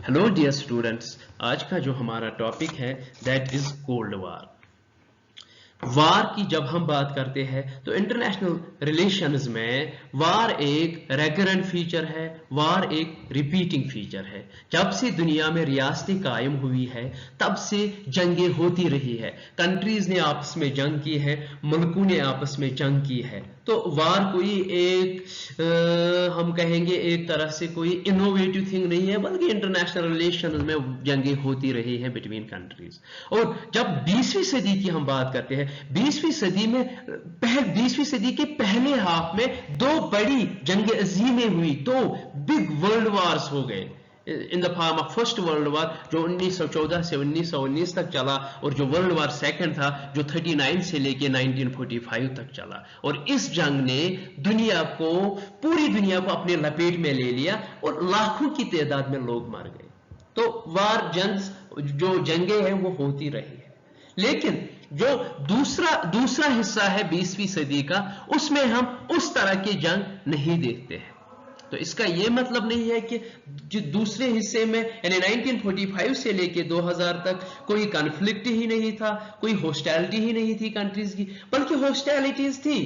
Hello dear students, आज का जो हमारा टॉपिक है दैट इज कोल्ड वार। वार की जब हम बात करते हैं तो इंटरनेशनल रिलेशंस में वार एक रेकरेंट फीचर है, वार एक रिपीटिंग फीचर है। जब से दुनिया में रियासतें कायम हुई है तब से जंगें होती रही है, कंट्रीज ने आपस में जंग की है, मुल्कों ने आपस में जंग की है। तो वार कोई एक हम कहेंगे एक तरह से कोई इनोवेटिव थिंग नहीं है, बल्कि इंटरनेशनल रिलेशंस में जंगें होती रही हैं बिटवीन कंट्रीज। और जब 20वीं सदी की हम बात करते हैं, 20वीं सदी में 20वीं सदी के पहले हाफ में दो बड़ी जंग अजीमें हुई, दो बिग वर्ल्ड वार्स हो गए in the form of first world war जो 1914 से 1919 तक चला, और जो वर्ल्ड वार सेकंड था जो 39 से लेके 1945 तक चला। और इस जंग ने दुनिया को, पूरी दुनिया को अपने लपेट में ले लिया और लाखों की तादाद में लोग मर गए। तो वार जो जंगें हैं वो होती रही है, लेकिन जो दूसरा हिस्सा है 20वीं सदी का, उसमें हम उस तरह की जंग नहीं देखते हैं। तो इसका यह मतलब नहीं है कि जो दूसरे हिस्से में यानी 1945 से लेके 2000 तक कोई कॉन्फ्लिक्ट ही नहीं था, कोई हॉस्टैलिटी ही नहीं थी कंट्रीज की, बल्कि हॉस्टैलिटीज थी,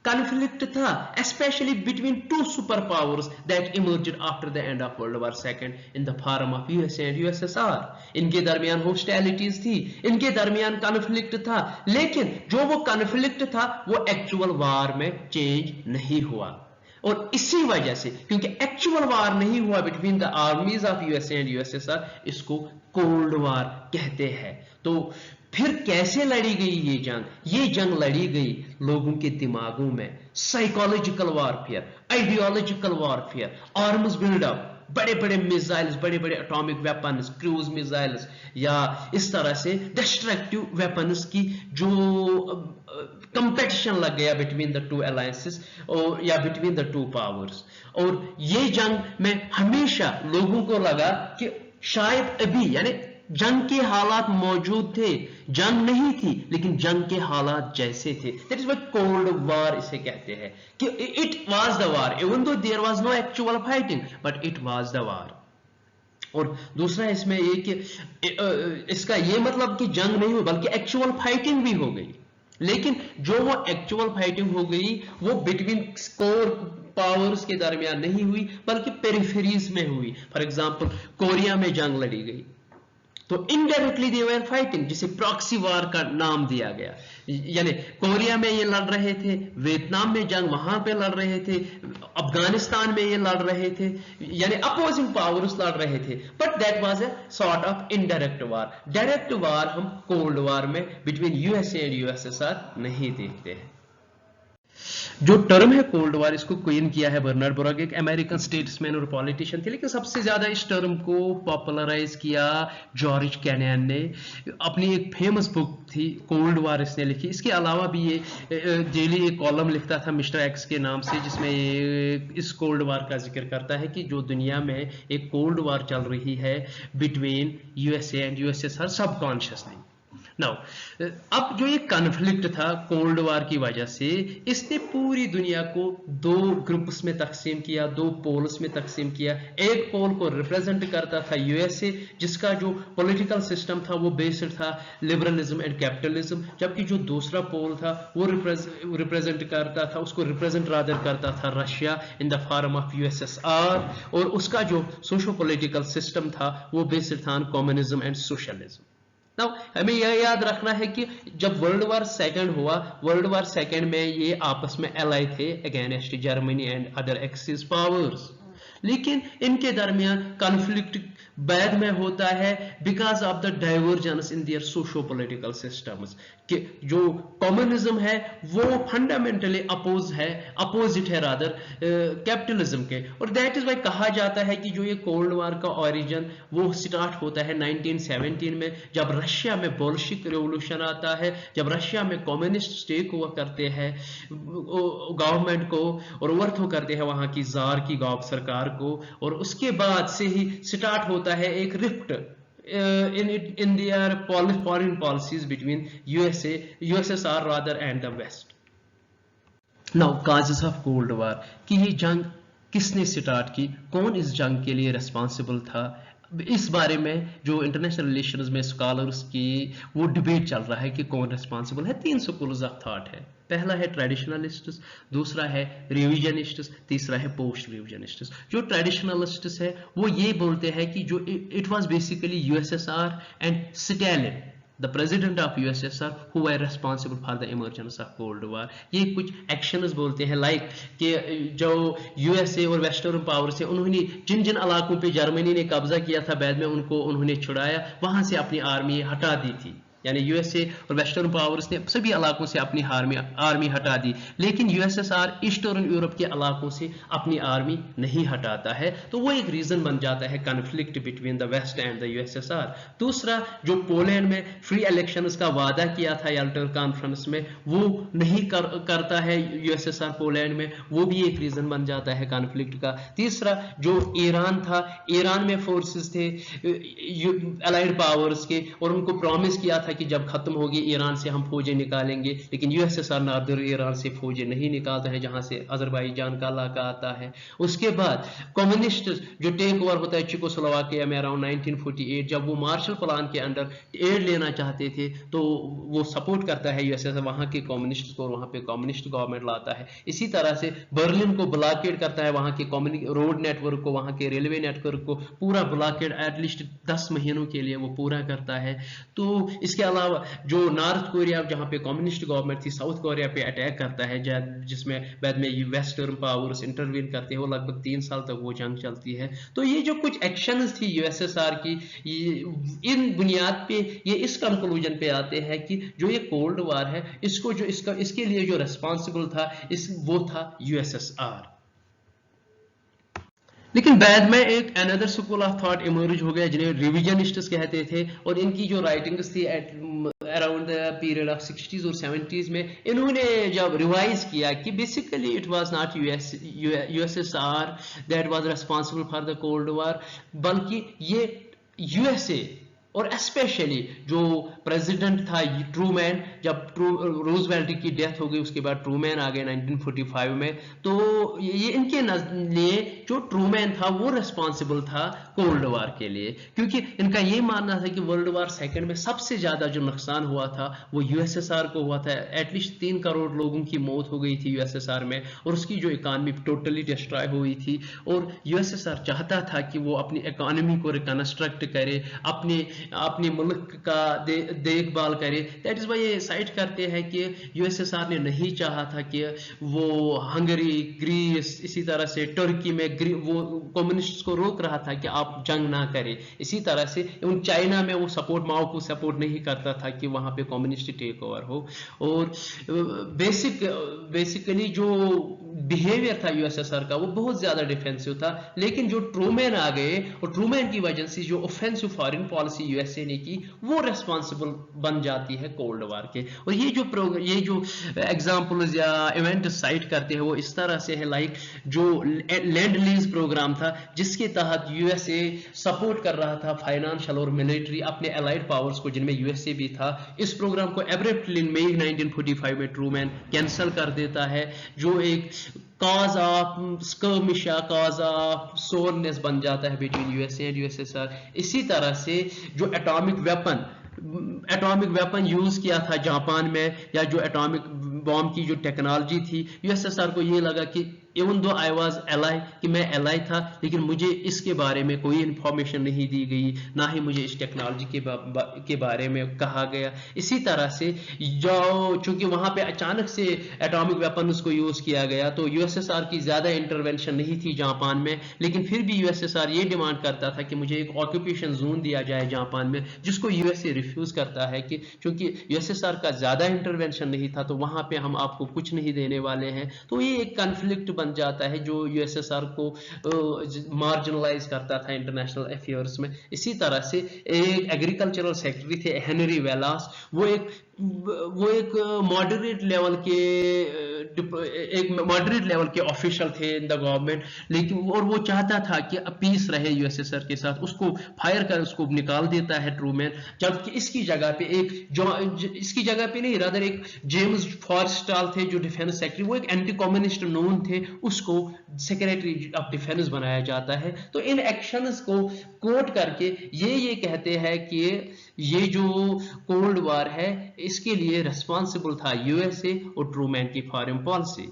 कॉन्फ्लिक्ट था, especially between two superpowers that emerged after the end of World War II in the form of USA and USSR. इनके दरमियान hostilities थी, इनके दरमियान कॉन्फ्लिक्ट था, लेकिन जो वो कॉन्फ्लिक्ट था वो एक्चुअल वार में चेंज नहीं हुआ। और इसी वजह से, क्योंकि एक्चुअल वार नहीं हुआ between the armies of USA and USSR, इसको कोल्ड वार कहते हैं। तो फिर कैसे लड़ी गई ये जंग? ये जंग लड़ी गई लोगों के दिमागों में, psychological warfare, ideological warfare, arms buildup, बड़े बड़े मिसाइल्स, बड़े बड़े एटॉमिक वेपन्स, क्रूज मिसाइल्स, या इस तरह से डिस्ट्रक्टिव वेपन्स की जो कंपटीशन लग गया बिटवीन द टू अलायंसेस और या बिटवीन द टू पावर्स। और ये जंग में हमेशा लोगों को लगा कि शायद अभी, यानी जंग के हालात मौजूद थे, जंग नहीं थी लेकिन जंग के हालात जैसे थे। That is what cold war इसे कहते हैं, कि it was the war, even though there was no actual fighting, but it was the war. और दूसरा इसमें ये कि इसका ये मतलब कि जंग नहीं हुई बल्कि एक्चुअल फाइटिंग भी हो गई, लेकिन जो वो एक्चुअल फाइटिंग हो गई वो बिटवीन कोर पावर्स के दरमियान नहीं हुई बल्कि पेरिफेरीज में हुई। फॉर एग्जांपल कोरिया में जंग लड़ी गई तो इनडायरेक्टली दे वर फाइटिंग, जिसे प्रॉक्सी वार का नाम दिया गया। यानी कोरिया में ये लड़ रहे थे, वियतनाम में जंग वहां पे लड़ रहे थे, अफगानिस्तान में ये लड़ रहे थे, यानी अपोजिंग पावर्स लड़ रहे थे, but that was a sort of indirect war. Direct war हम कोल्ड वार में बिटवीन यूएसए एंड यूएसएसआर नहीं देखते हैं। जो टर्म है कोल्ड वार, इसको कोइन किया है बर्नार्ड बोरग, एक अमेरिकन स्टेट्समैन और पॉलिटिशियन थे, लेकिन सबसे ज्यादा इस टर्म को पॉपुलराइज किया जॉर्ज कैनन ने। अपनी एक फेमस बुक थी कोल्ड वार इसने लिखी। इसके अलावा भी ये डेली एक कॉलम लिखता था मिस्टर एक्स के नाम से, जिसमें इस कोल्ड वार का जिक्र करता है कि जो दुनिया में एक कोल्ड वार चल रही है between USA and USSR subconsciously. Now अब जो ये कॉन्फ्लिक्ट था कोल्ड वार की वजह से, इसने पूरी दुनिया को दो ग्रुप्स में तकसीम किया, दो पोल्स में तकसीम किया। एक पोल को रिप्रेजेंट करता था यूएसए, जिसका जो पॉलिटिकल सिस्टम था वो बेस्ड था लिबरलिज्म एंड कैपिटलिज्म, जबकि जो दूसरा पोल था वो रिप्रेजेंट करता था, उसको रिप्रेजेंट रादर करता था Russia in the form of USSR, और उसका जो सोशो पॉलिटिकल सिस्टम था वो बेस्ड था on communism and socialism. Now, हमें यह याद रखना है कि जब वर्ल्ड वार सेकंड हुआ, वर्ल्ड वार सेकंड में ये आपस में एलाई थे against Germany and other axis powers, लेकिन इनके दरमियान कॉन्फ्लिक्ट बाद में होता है because of the divergence in their socio political systems, कि जो कम्युनिज्म है वो फंडामेंटली अपोजिट है रादर कैपिटलिज्म के। और दैट इज वाई कहा जाता है कि जो ये कोल्ड वार का ओरिजिन वो स्टार्ट होता है 1917 में, जब रशिया में बोल्शिक रेवोल्यूशन आता है, जब रशिया में कम्युनिस्ट टेक हुआ करते हैं गवर्नमेंट को और ओवरथ्रो करते हैं वहां की जार की सरकार को, और उसके बाद से ही स्टार्ट होता है एक rift in their foreign policies between USSR rather and the West. Now causes of Cold War, कि ये जंग किसने स्टार्ट की, कौन इस जंग के लिए रिस्पॉन्सिबल था, इस बारे में जो इंटरनेशनल रिलेशंस में स्कॉलर्स की वो डिबेट चल रहा है कि कौन रिस्पॉन्सिबल है। 3 स्कूल्स ऑफ थॉट है। पहला है ट्रेडिशनलिस्ट्स, दूसरा है रिविजनिस्ट्स, तीसरा है पोस्ट रिविजनिस्ट्स। जो ट्रेडिशनलिस्ट्स है वो ये बोलते हैं कि जो it was basically USSR and Stalin, the president of USSR, who were responsible for the emergence of Cold War। ये कुछ एक्शंस बोलते हैं लाइक कि जो यूएसए और वेस्टर्न पावर से उन्होंने जिन जिन इलाकों पे जर्मनी ने कब्जा किया था बाद में उनको उन्होंने छुड़ाया, वहां से अपनी आर्मी हटा दी थी। यानी यूएसए और वेस्टर्न पावर्स ने सभी इलाकों से अपनी आर्मी हटा दी, लेकिन यूएसएसआर ईस्टर्न यूरोप के इलाकों से अपनी आर्मी नहीं हटाता है। तो वो एक रीजन बन जाता है conflict between the West and the USSR. दूसरा, जो पोलैंड में फ्री इलेक्शंस का वादा किया था याल्टा कॉन्फ्रेंस में, वो नहीं करता है यूएसएसआर पोलैंड में, वो भी एक रीजन बन जाता है कॉन्फ्लिक्ट का। तीसरा, जो ईरान था, ईरान में फोर्सेस थे अलाइड पावर्स के, और उनको प्रॉमिस किया था कि जब खत्म होगी ईरान से हम फौजें निकालेंगे, लेकिन यूएसएसआर नॉर्दर्न ईरान से फौजें नहीं निकालता है, जहां से अजरबैजान का इलाका आता है। उसके बाद कम्युनिस्ट जो टेक ओवर होता है चेकोस्लोवाकिया में अराउंड 1948, जब वो मार्शल प्लान के अंडर एड लेना चाहते थे तो वो सपोर्ट करता है यूएसएसआर वहां के कम्युनिस्ट को, वहां पे कम्युनिस्ट गवर्नमेंट लाता है। इसी तरह से बर्लिन को ब्लॉकेड करता है, वहां के रोड नेटवर्क को, वहां के रेलवे नेटवर्क को पूरा ब्लॉकेड एटलीस्ट 10 महीनों के लिए वो पूरा करता है। तो इसके अलावा जो नॉर्थ कोरिया जहां पे कम्युनिस्ट गवर्नमेंट थी, साउथ कोरिया पे अटैक करता है, जिसमें बाद में वेस्टर्न पावर्स इंटरवीन करते हैं, वो लगभग 3 साल तक वो जंग चलती है। तो ये जो कुछ एक्शंस थी यूएसएसआर की, इन बुनियाद पे ये इस कंक्लूजन पे आते हैं कि जो ये कोल्ड वार है, इसको जो इसके लिए जो रिस्पॉन्सिबल था वो था यूएसएसआर। लेकिन बाद में एक another school of thought emerge हो गया जिन्हें रिविजनिस्ट्स कहते थे, और इनकी जो राइटिंग्स थी around the period of 60s और 70s में, इन्होंने जब रिवाइज किया कि basically it was not USSR that was responsible for the cold war, बल्कि ये यूएसए और स्पेशली जो प्रेसिडेंट था ट्रूमैन, जब रूजवेल्ट की डेथ हो गई उसके बाद ट्रूमैन आ गए 1945 में, तो ये इनके लिए जो ट्रूमैन था वो रिस्पॉन्सिबल था कोल्ड वार के लिए, क्योंकि इनका ये मानना था कि वर्ल्ड वार सेकंड में सबसे ज्यादा जो नुकसान हुआ था वो यूएसएसआर को हुआ था। एटलीस्ट 3 करोड़ लोगों की मौत हो गई थी यूएसएसआर में, और उसकी जो इकॉनमी टोटली डिस्ट्रॉय हुई थी, और यूएसएसआर चाहता था कि वो अपनी इकॉनमी को रिकंस्ट्रक्ट करे, अपने मुल्क का देखभाल करे। दैट इज वाई ये साइट करते हैं कि यूएसएसआर ने नहीं चाहा था कि वो हंगरी, ग्रीस, इसी तरह से तुर्की में वो कम्युनिस्ट को रोक रहा था कि आप जंग ना करें। इसी तरह से चाइना में वो माओ को सपोर्ट नहीं करता था कि वहां पे कम्युनिस्ट टेक ओवर हो। और बेसिकली जो बिहेवियर था यूएसएसआर का वो बहुत ज्यादा डिफेंसिव था, लेकिन जो ट्रूमैन आ गए और ट्रूमैन की वजह से जो ऑफेंसिव फॉरेन पॉलिसी यूएसए ने की वो रिस्पॉन्सिबल बन जाती है कोल्ड वार के। और ये जो एग्जांपल्स या इवेंट साइट करते हैं वो इस तरह से है, लाइक जो लैंड लीज प्रोग्राम था जिसके तहत यूएसए सपोर्ट कर रहा था फाइनेंशियल और मिलिट्री अपने अलाइड पावर्स को, जिनमें यूएसए भी था। इस प्रोग्राम को एब्रप्टली मई 1945 में ट्रूमैन कैंसिल कर देता है, जो एक cause of skirmish या cause of soreness बन जाता है बिटवीन यूएसए एंड यूएसएसआर। इसी तरह से जो एटॉमिक वेपन यूज किया था जापान में, या जो एटॉमिक बॉम्ब की जो टेक्नोलॉजी थी, यूएसएसआर को ये लगा कि even though I was ally, कि मैं एलाई था, लेकिन मुझे इसके बारे में कोई इंफॉर्मेशन नहीं दी गई, ना ही मुझे इस टेक्नोलॉजी के बारे में कहा गया। इसी तरह से जो चूंकि वहां पे अचानक से एटॉमिक वेपन को यूज किया गया, तो यूएसएसआर की ज्यादा इंटरवेंशन नहीं थी जापान में, लेकिन फिर भी यूएसएसआर ये डिमांड करता था कि मुझे एक ऑक्यूपेशन जोन दिया जाए जापान में, जिसको यूएसए रिफ्यूज करता है कि क्योंकि यूएसएसआर का ज्यादा इंटरवेंशन नहीं था, तो वहां पे हम आपको कुछ नहीं देने वाले हैं। तो ये एक कॉन्फ्लिक्ट बन जाता है जो यूएसएसआर को मार्जिनलाइज करता था इंटरनेशनल अफेयर्स में। इसी तरह से एक एग्रीकल्चरल सेक्रेटरी थे हेनरी वेलास, वो एक मॉडरेट लेवल के एक मॉडरेट लेवल के ऑफिशियल थे इन द गवर्नमेंट, लेकिन और वो चाहता था कि पीस रहे यूएसएसआर के साथ, उसको फायर कर, उसको निकाल देता है ट्रूमैन, जबकि इसकी जगह पे इसकी जगह पे नहीं, रादर एक जेम्स फॉरेस्टल थे जो डिफेंस सेक्रेटरी, वो एक एंटी कम्युनिस्ट नोन थे, उसको सेक्रेटरी ऑफ डिफेंस बनाया जाता है। तो इन एक्शंस को कोट करके ये कहते हैं कि ये जो कोल्ड वॉर है इसके लिए रिस्पॉन्सिबल था यूएसए और ट्रूमैन की फॉरेन पॉलिसी।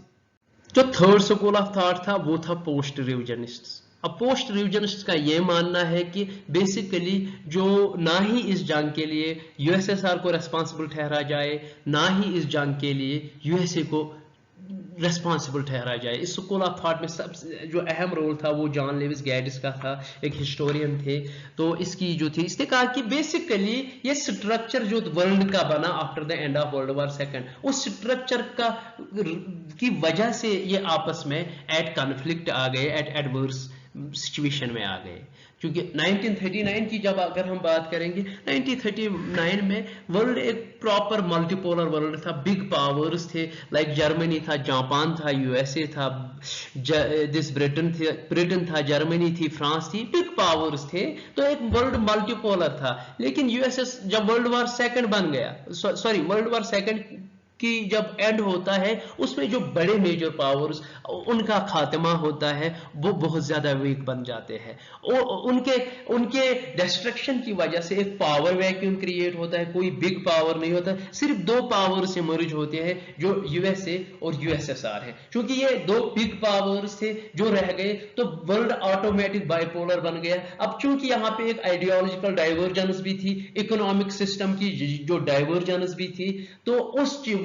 जो थर्ड स्कूल ऑफ थॉट था वो था पोस्ट रिविजनिस्ट। अब पोस्ट रिविजनिस्ट का ये मानना है कि बेसिकली जो ना ही इस जंग के लिए यूएसएसआर को रिस्पॉन्सिबल ठहरा जाए, ना ही इस जंग के लिए यूएसए को रेस्पॉन्सिबल ठहरा जाए। इस स्कूल ऑफ थॉट में सबसे जो अहम रोल था वो जॉन लेविस गैडिस का था, एक हिस्टोरियन थे। तो इसकी जो थी, इसने कहा कि बेसिकली ये स्ट्रक्चर जो वर्ल्ड का बना after the end of world war second, उस स्ट्रक्चर की वजह से ये आपस में एट कॉन्फ्लिक्ट आ गए, एट एडवर्स सिचुएशन में आ गए। क्योंकि 1939 की जब अगर हम बात करेंगे, 1939 में वर्ल्ड एक प्रॉपर मल्टीपोलर वर्ल्ड था, बिग पावर्स थे, लाइक जर्मनी था, जापान था, यूएसए था, ब्रिटेन था, जर्मनी थी, फ्रांस थी, बिग पावर्स थे। तो एक वर्ल्ड मल्टीपोलर था। लेकिन यूएसएस जब वर्ल्ड वॉर सेकंड बन गया, सॉरी वर्ल्ड वॉर सेकंड कि जब एंड होता है, उसमें जो बड़े मेजर पावर्स उनका खात्मा होता है, वो बहुत ज्यादा वीक बन जाते हैं और उनके डिस्ट्रक्शन की वजह से एक पावर वैक्यूम क्रिएट होता है। कोई बिग पावर नहीं होता, सिर्फ दो पावर्स इमर्ज होते हैं जो यूएसए और यूएसएसआर है। क्योंकि ये दो बिग पावर्स थे जो रह गए, तो वर्ल्ड ऑटोमेटिक बाइपोलर बन गया। अब चूंकि यहाँ पे एक आइडियोलॉजिकल डाइवर्जेंस भी थी, इकोनॉमिक सिस्टम की जो डाइवर्जेंस भी थी, तो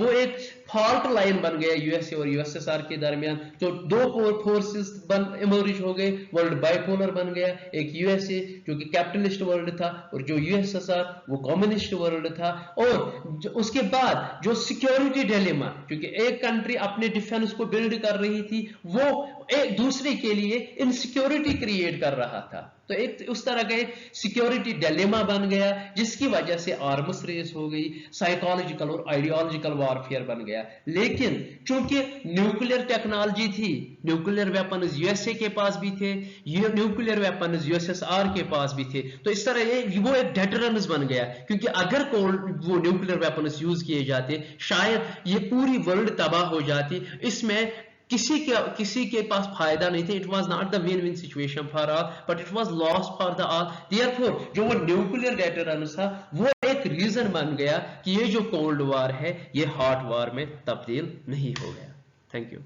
वो एक फॉल्ट लाइन बन गया यूएसए और यूएसएसआर के दरमियान। तो दो फोर्सेस इमर्ज हो गए, वर्ल्ड बाइपोलर बन गया। एक यूएसए जो कि कैपिटलिस्ट वर्ल्ड था और जो यूएसएसआर वो कम्युनिस्ट वर्ल्ड था। और उसके बाद जो सिक्योरिटी डिलेमा, क्योंकि एक कंट्री अपने डिफेंस को बिल्ड कर रही थी, वो एक दूसरे के लिए इनसिक्योरिटी क्रिएट कर रहा था। तो एक उस तरह का एक सिक्योरिटी डिलेमा बन गया, जिसकी वजह से आर्म्स रेस हो गई, साइकोलॉजिकल और आइडियोलॉजिकल वॉरफेयर बन गया। लेकिन चूंकि न्यूक्लियर टेक्नोलॉजी थी, न्यूक्लियर वेपन्स यूएसए के पास भी थे, न्यूक्लियर वेपन्स यूएसएसआर के पास भी थे, तो इस तरह वो एक डेटरेंस बन गया। क्योंकि अगर वो न्यूक्लियर वेपन्स यूज किए जाते, शायद ये पूरी वर्ल्ड तबाह हो जाती। इसमें किसी के पास फायदा नहीं था। It was not the win win situation for all, but it was loss for the all. Therefore जो वो न्यूक्लियर डेटरेंस था, वो एक रीजन बन गया कि ये जो कोल्ड वॉर है ये हॉट वॉर में तब्दील नहीं हो गया। Thank you.